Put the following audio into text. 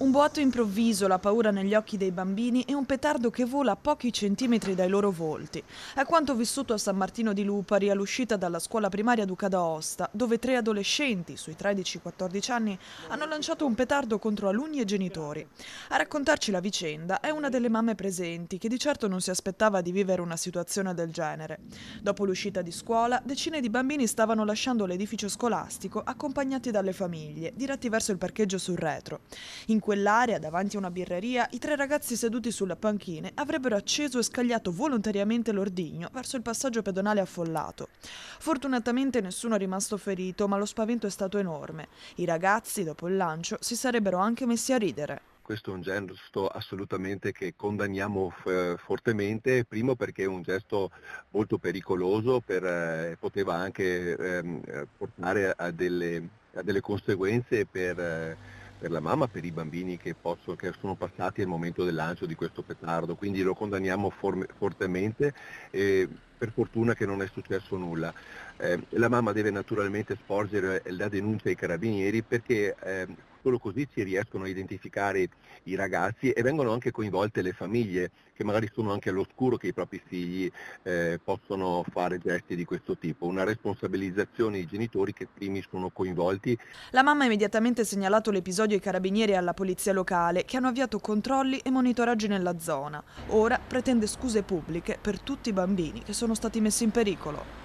Un boato improvviso, la paura negli occhi dei bambini e un petardo che vola a pochi centimetri dai loro volti. È quanto vissuto a San Martino di Lupari all'uscita dalla scuola primaria Duca d'Aosta, dove tre adolescenti, sui 13-14 anni, hanno lanciato un petardo contro alunni e genitori. A raccontarci la vicenda è una delle mamme presenti, che di certo non si aspettava di vivere una situazione del genere. Dopo l'uscita di scuola, decine di bambini stavano lasciando l'edificio scolastico accompagnati dalle famiglie, diretti verso il parcheggio sul retro. In quell'area, davanti a una birreria, i tre ragazzi seduti sulle panchine avrebbero acceso e scagliato volontariamente l'ordigno verso il passaggio pedonale affollato. Fortunatamente nessuno è rimasto ferito, ma lo spavento è stato enorme. I ragazzi, dopo il lancio, si sarebbero anche messi a ridere. Questo è un gesto assolutamente che condanniamo fortemente, primo perché è un gesto molto pericoloso, poteva anche portare a delle conseguenze per la mamma, per i bambini che sono passati al momento del lancio di questo petardo, quindi lo condanniamo fortemente e per fortuna che non è successo nulla. La mamma deve naturalmente sporgere la denuncia ai carabinieri perché solo così si riescono a identificare i ragazzi e vengono anche coinvolte le famiglie che magari sono anche all'oscuro che i propri figli possono fare gesti di questo tipo. Una responsabilizzazione dei genitori che primi sono coinvolti. La mamma ha immediatamente segnalato l'episodio ai carabinieri e alla polizia locale, che hanno avviato controlli e monitoraggi nella zona. Ora pretende scuse pubbliche per tutti i bambini che sono stati messi in pericolo.